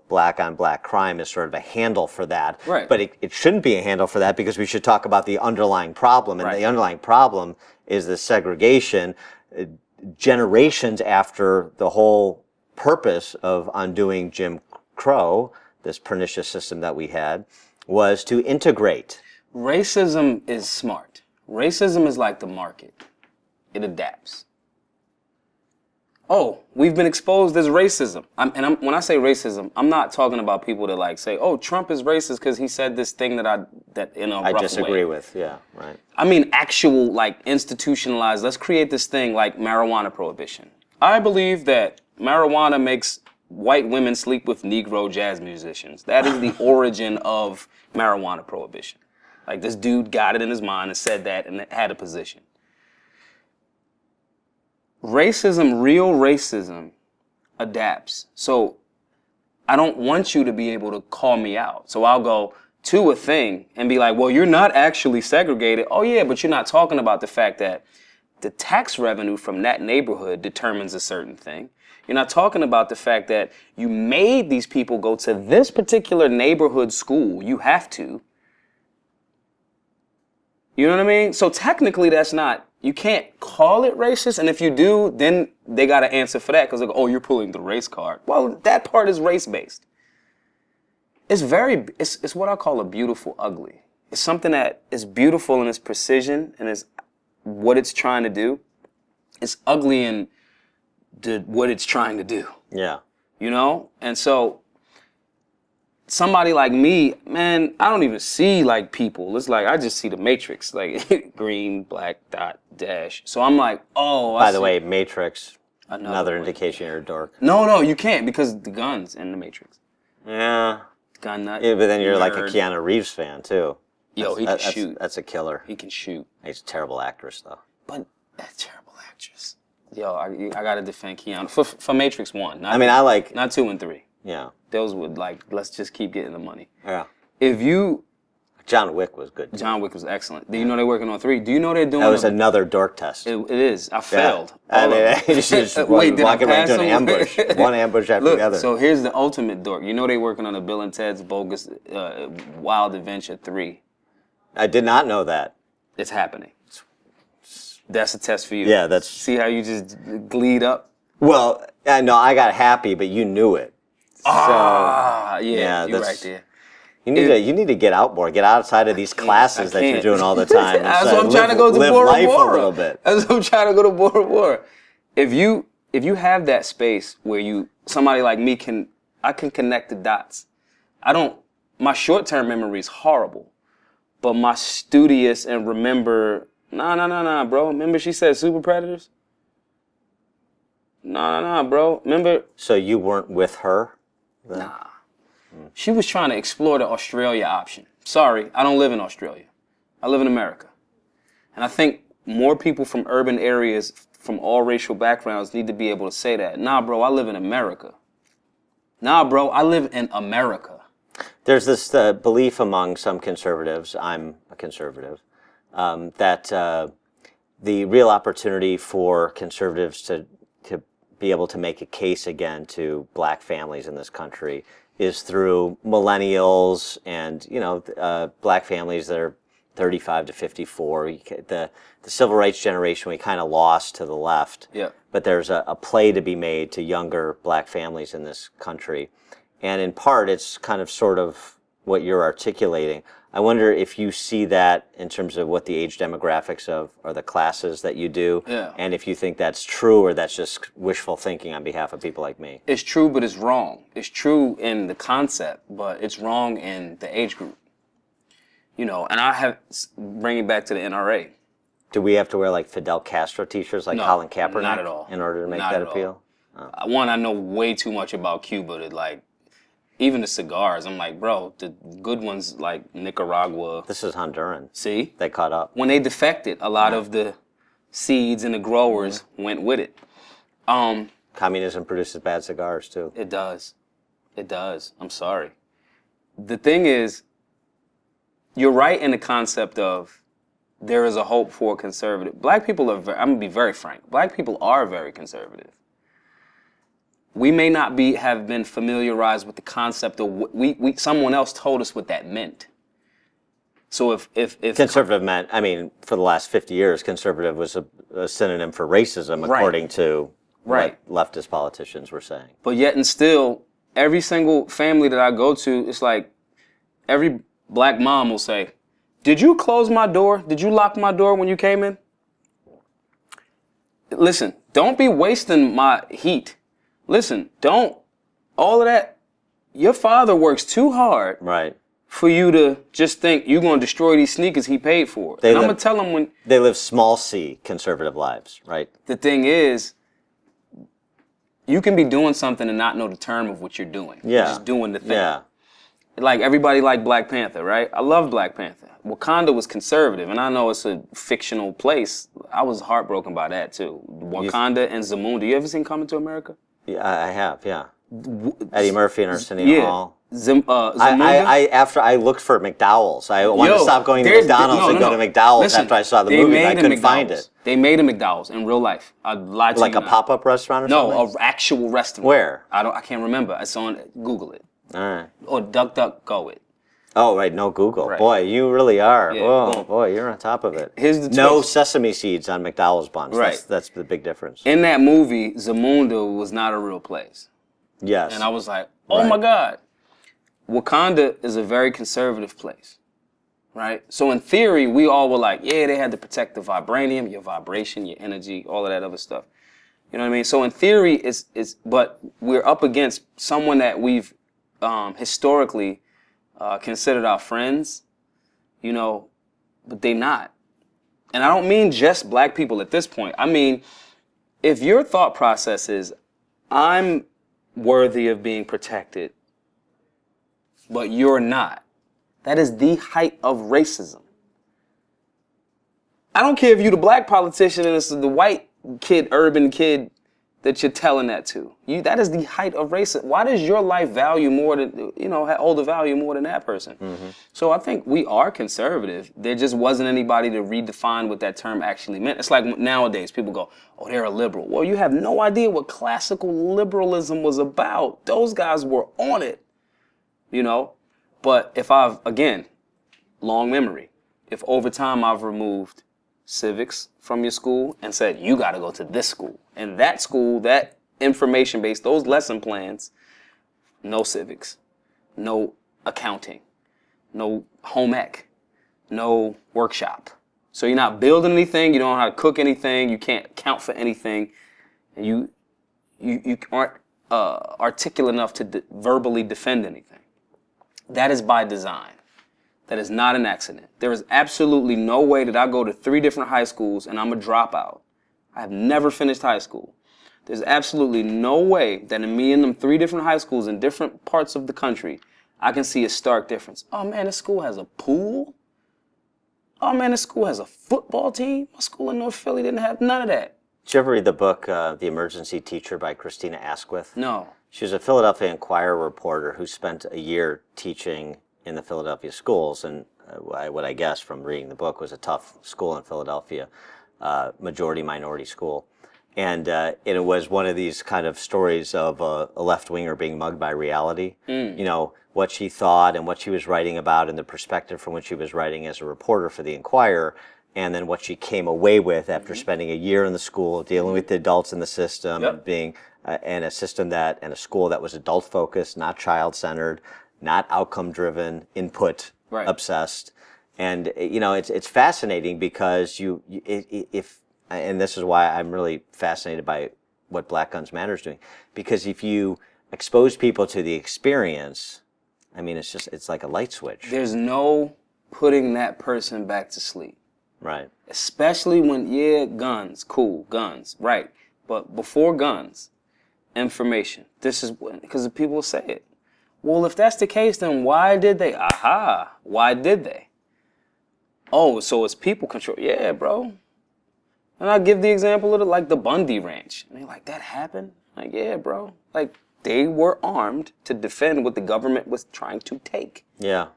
black on black crime is sort of a handle for that. Right. But it shouldn't be a handle for that because we should talk about the underlying problem. And Right. the underlying problem is the segregation. Generations after the whole purpose of undoing Jim Crow, this pernicious system that we had, was to integrate. Racism is smart. Racism is like the market. It adapts. Oh, we've been exposed as racism. When I say racism, I'm not talking about people that like say, "Oh, Trump is racist because he said this thing that in a rough way." I disagree with. Yeah, right. I mean, actual like institutionalized. Let's create this thing like marijuana prohibition. I believe that marijuana makes white women sleep with Negro jazz musicians. That is the origin of marijuana prohibition. Like this dude got it in his mind and said that and had a position. Racism, real racism, adapts. So I don't want you to be able to call me out. So I'll go to a thing and be like, well, you're not actually segregated. Oh, yeah, but you're not talking about the fact that the tax revenue from that neighborhood determines a certain thing. You're not talking about the fact that you made these people go to this particular neighborhood school. You have to. You know what I mean? So technically that's not, you can't call it racist. And if you do, then they got to answer for that because they go, oh, you're pulling the race card. Well, that part is race-based. It's what I call a beautiful ugly. It's something that is beautiful in its precision and is what it's trying to do. It's ugly in what it's trying to do. Yeah. And so somebody like me, man, I don't even see like people. It's like I just see the matrix, like green, black, dot, dash. So I'm like, oh. By the way, Matrix, another indication you're a dork. No, you can't because the gun's in the Matrix. Yeah. Gun nut. Yeah, but then you're nerd. like a Keanu Reeves fan too. Yo, he can shoot. That's a killer. He can shoot. He's a terrible actress though. But that terrible actress. Yo, I gotta defend Keanu for Matrix 1. Not 2 and 3. Yeah. Those would let's just keep getting the money. Yeah. John Wick was good. John Wick was excellent. Do you know they're working on 3? Do you know they're doing? That was another dork test. It is. I failed. Yeah. You should just walking right into an ambush. One ambush after the other. So here's the ultimate dork. You know they're working on a Bill and Ted's Bogus Wild Adventure 3. I did not know that. It's happening. That's a test for you. Yeah, See how you just gleed up? Well, I know I got happy, but you knew it. Yeah, you're right there. You need to get out more. Get outside of these classes that you're doing all the time. That's why I'm trying to go to live Bora life Bora. a little bit. That's why I'm trying to go to Bora Bora. If you have that space where somebody like me I can connect the dots. My short-term memory is horrible, but my studious and remember. Nah, bro. Remember she said super predators? Nah, bro. Remember? So you weren't with her? Then? Nah. She was trying to explore the Australia option. Sorry, I don't live in Australia. I live in America. And I think more people from urban areas, from all racial backgrounds, need to be able to say that. Nah, bro, I live in America. Nah, bro, I live in America. There's this belief among some conservatives, I'm a conservative, that the real opportunity for conservatives to be able to make a case again to black families in this country is through millennials and, black families that are 35 to 54. The civil rights generation we kind of lost to the left. Yeah. But there's a play to be made to younger black families in this country. And in part, it's kind of sort of what you're articulating. I wonder if you see that in terms of what the age demographics of or the classes that you do, and if you think that's true or that's just wishful thinking on behalf of people like me. It's true, but it's wrong. It's true in the concept, but it's wrong in the age group. And I bring it back to the NRA. Do we have to wear like Fidel Castro t-shirts like Colin Kaepernick? Not at all. In order to make Not that at appeal? Oh. One, I know way too much about Cuba to even the cigars, I'm like, bro, the good ones like Nicaragua. This is Honduran. See? They caught up. When they defected, a lot of the seeds and the growers went with it. Communism produces bad cigars too. It does. I'm sorry. The thing is, you're right in the concept of there is a hope for conservative. Black people are, I'm going to be very frank, black people are very conservative. We may not have been familiarized with the concept of someone else told us what that meant. So if conservative meant, I mean, for the last 50 years, conservative was a synonym for racism, according to what leftist politicians were saying. But yet and still, every single family that I go to, it's like every black mom will say, "Did you close my door? Did you lock my door when you came in?" Listen, don't be wasting my heat. Listen, all of that. Your father works too hard. Right. For you to just think you're going to destroy these sneakers he paid for. And I'm going to tell them when... They live small c conservative lives, right? The thing is, you can be doing something and not know the term of what you're doing. Yeah. You're just doing the thing. Yeah. Like, everybody liked Black Panther, right? I love Black Panther. Wakanda was conservative, and I know it's a fictional place. I was heartbroken by that, too. Wakanda and Zamunda. You ever seen Coming to America? Yeah, I have, yeah. Eddie Murphy and Arsenio Hall. After I looked for McDowell's, I wanted to stop going to McDonald's and go to McDowell's. Listen, after I saw the movie, and I couldn't find it. They made a McDowell's in real life. I lied to you. Like a pop-up restaurant or something? No, an actual restaurant. Where? I can't remember. It's on. Google it. All right. Or DuckDuckGo it. Oh, right. No Google. Right. Boy, you really are. Yeah, whoa, boy, you're on top of it. Here's the twist. No sesame seeds on McDowell's buns. Right. That's the big difference. In that movie, Zamunda was not a real place. Yes. And I was like, oh my God. Wakanda is a very conservative place, right? So in theory, we all were like, yeah, they had to protect the vibranium, your vibration, your energy, all of that other stuff. You know what I mean? So in theory, but we're up against someone that we've historically considered our friends, you know, but they not. And I don't mean just black people at this point. I mean, if your thought process is, I'm worthy of being protected, but you're not. That is the height of racism. I don't care if you're the black politician and it's the white kid, urban kid that you're telling that to. That is the height of racism. Why does your life value more than, hold a value more than that person? Mm-hmm. So I think we are conservative. There just wasn't anybody to redefine what that term actually meant. It's like nowadays people go, oh, they're a liberal. Well, you have no idea what classical liberalism was about. Those guys were on it. But if again, long memory, if over time I've removed civics from your school and said, you got to go to this school, and that school, that information based, those lesson plans, no civics, no accounting, no home ec, no workshop. So you're not building anything, you don't know how to cook anything, you can't account for anything, and you aren't articulate enough to verbally defend anything. That is by design. That is not an accident. There is absolutely no way that I go to 3 different high schools and I'm a dropout. I have never finished high school. There's absolutely no way that in me and them 3 different high schools in different parts of the country, I can see a stark difference. Oh man, this school has a pool. Oh man, this school has a football team. My school in North Philly didn't have none of that. Did you ever read the book, The Emergency Teacher by Christina Asquith? No. She was a Philadelphia Inquirer reporter who spent a year teaching in the Philadelphia schools, and what I guess from reading the book was a tough school in Philadelphia, majority-minority school. And it was one of these kind of stories of a left-winger being mugged by reality. What she thought and what she was writing about and the perspective from which she was writing as a reporter for the Inquirer, and then what she came away with after spending a year in the school, dealing with the adults in the system, and being in a system and a school that was adult-focused, not child-centered, not outcome-driven, input obsessed. And it's fascinating because and this is why I'm really fascinated by what Black Guns Matter is doing, because if you expose people to the experience, I mean, it's like a light switch. There's no putting that person back to sleep. Right. Especially when, guns, cool, guns, right. But before guns, information. This is because the people say it. Well, if that's the case, then why did they? Aha, why did they? Oh, so it's people control. Yeah, bro. And I'll give the example of the Bundy Ranch. And they're like, that happened? Like, yeah, bro. Like, they were armed to defend what the government was trying to take. Yeah.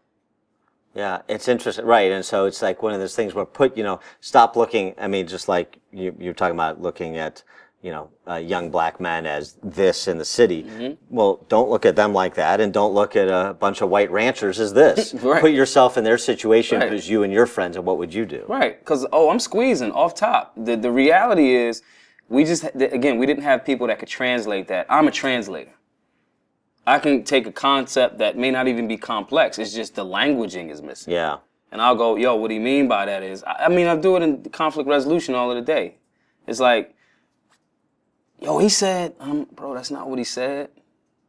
Yeah, it's interesting, right? And so it's like one of those things where stop looking. I mean, just like you're talking about looking at, young black men as this in the city. Well, don't look at them like that, and don't look at a bunch of white ranchers as this. Right. Put yourself in their situation Right. as you and your friends, and what would you do? Right, because, I'm squeezing off top. The reality is, we didn't have people that could translate that. I'm a translator. I can take a concept that may not even be complex. It's just the languaging is missing. Yeah. And I'll go, yo, what do you mean by that is? I do it in conflict resolution all of the day. It's like, yo, he said, bro, that's not what he said.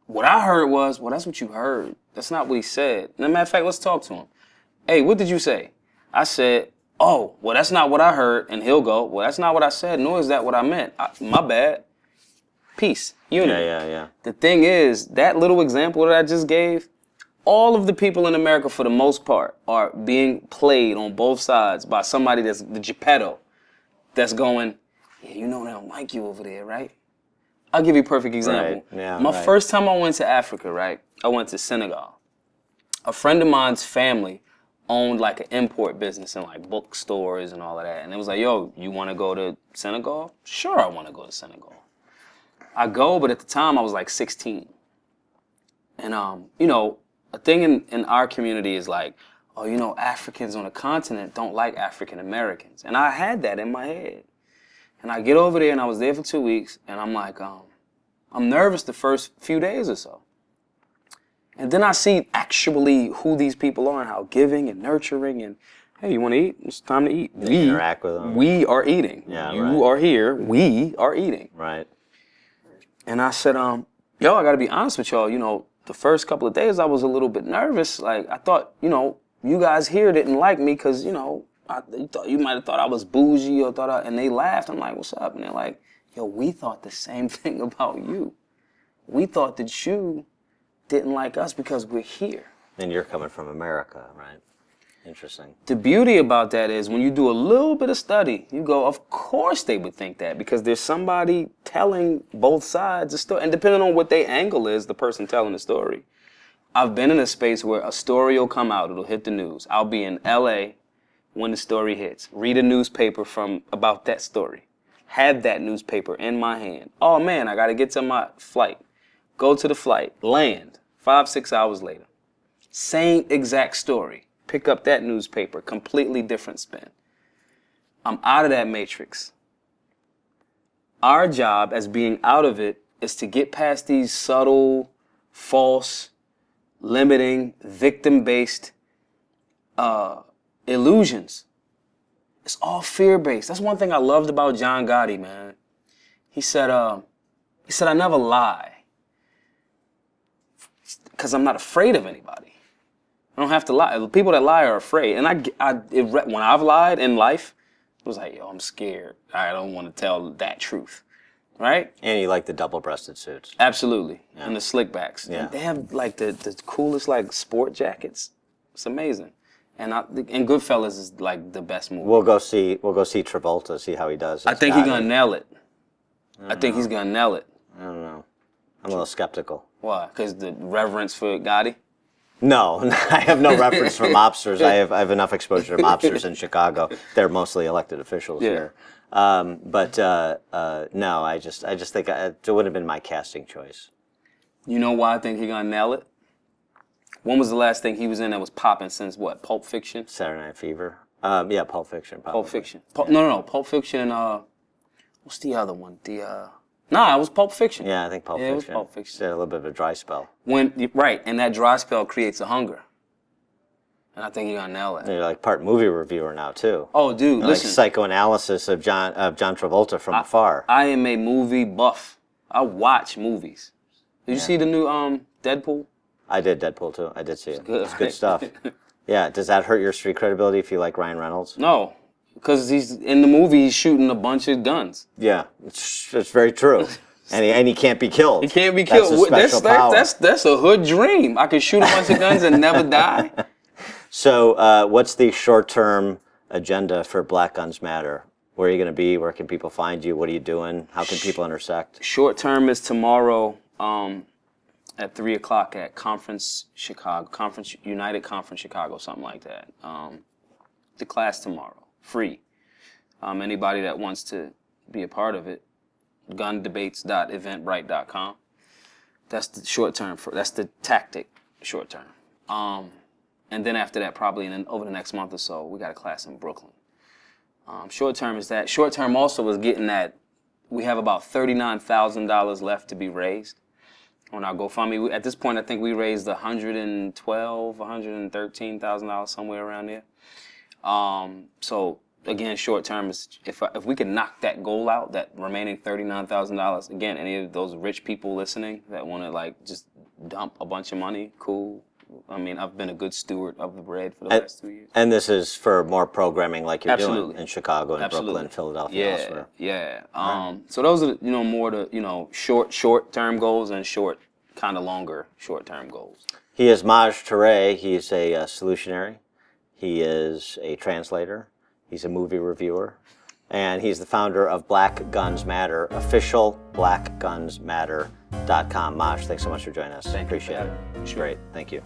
What I heard was, well, that's what you heard. That's not what he said. And as a matter of fact, let's talk to him. Hey, what did you say? I said, oh, well, that's not what I heard. And he'll go, well, that's not what I said, nor is that what I meant. My bad. Peace. Unity. Yeah. The thing is, that little example that I just gave, all of the people in America, for the most part, are being played on both sides by somebody that's the Geppetto, that's going, yeah, they don't like you over there, right? I'll give you a perfect example. Right. Yeah, My right. first time I went to Africa, right? I went to Senegal. A friend of mine's family owned like an import business and like bookstores and all of that. And it was like, yo, you want to go to Senegal? Sure, I want to go to Senegal. I go, but at the time I was like 16. And, a thing in our community is like, oh, Africans on the continent don't like African Americans. And I had that in my head. And I get over there and I was there for 2 weeks and I'm like, I'm nervous the first few days or so. And then I see actually who these people are and how giving and nurturing and, hey, you want to eat? It's time to eat. We interact with them. We are eating. Yeah, you are here. We are eating. Right. And I said, yo, I got to be honest with y'all. The first couple of days I was a little bit nervous. Like, I thought, you guys here didn't like me because, you might have thought I was bougie or and they laughed. I'm like, what's up? And they're like, yo, we thought the same thing about you. We thought that you didn't like us because we're here. And you're coming from America, right? Interesting. The beauty about that is when you do a little bit of study, you go, of course they would think that because there's somebody telling both sides the story. And depending on what their angle is, the person telling the story. I've been in a space where a story will come out, it'll hit the news. I'll be in LA when the story hits. Read a newspaper about that story. Have that newspaper in my hand. Oh man, I gotta get to my flight. Go to the flight, land, 5-6 hours later. Same exact story. Pick up that newspaper, completely different spin. I'm out of that matrix. Our job as being out of it is to get past these subtle, false, limiting, victim-based illusions. It's all fear-based. That's one thing I loved about John Gotti, man. He said, I never lie because I'm not afraid of anybody. I don't have to lie. The people that lie are afraid. And when I've lied in life, it was like, yo, I'm scared. I don't want to tell that truth. Right? And you like the double-breasted suits. Absolutely. Yeah. And the slickbacks. Yeah. And they have like the coolest like sport jackets. It's amazing. And Goodfellas is like the best movie. We'll go see Travolta, see how he does. I think he's gonna nail it. I think he's gonna nail it. I don't know. I'm a little skeptical. Why? Because the reverence for Gotti? No, I have no reference for mobsters. I have enough exposure to mobsters in Chicago. They're mostly elected officials here. But no, I just think it would have been my casting choice. You know why I think he's gonna nail it? When was the last thing he was in that was popping since what? Pulp Fiction? Saturday Night Fever. Yeah, Pulp Fiction. Probably. Pulp Fiction. No. Pulp Fiction and what's the other one? It was Pulp Fiction. Yeah, I think Pulp Fiction. It was Pulp Fiction. He had a little bit of a dry spell. Right, and that dry spell creates a hunger. And I think you're gonna nail it. You're like part movie reviewer now too. Oh, dude, listen. Like psychoanalysis of John Travolta from afar. I am a movie buff. I watch movies. Did you see the new Deadpool? I did Deadpool too. I did see it. Good, It's good right? stuff. Yeah. Does that hurt your street credibility if you like Ryan Reynolds? No, because he's in the movie. He's shooting a bunch of guns. Yeah, it's very true. And he can't be killed. He can't be killed. That's a special power. That's a hood dream. I could shoot a bunch of guns and never die. So, what's the short-term agenda for Black Guns Matter? Where are you going to be? Where can people find you? What are you doing? How can people intersect? Short term is tomorrow. at 3 o'clock at Conference Chicago, United Conference Chicago, something like that. The class tomorrow, free. Anybody that wants to be a part of it, gundebates.eventbrite.com. That's the short term. That's the tactic short term. And then after that, probably over the next month or so, we got a class in Brooklyn. Short term is that. Short term also was getting that we have about $39,000 left to be raised on our GoFundMe. At this point, I think we raised $113,000 somewhere around there. So again, short term is if we could knock that goal out, that remaining $39,000. Again, any of those rich people listening that want to like just dump a bunch of money, cool. I mean, I've been a good steward of the bread for the last 2 years. And this is for more programming like you're Absolutely. doing in Chicago and Absolutely. Brooklyn, Philadelphia, elsewhere. Yeah. So those are more the short term goals and kind of longer short term goals. He is Maj Toure. He is a solutionary. He is a translator. He's a movie reviewer. And he's the founder of Black Guns Matter, official blackgunsmatter.com. Maj, thanks so much for joining us. Thank you. Appreciate it. Sure. Great. Thank you.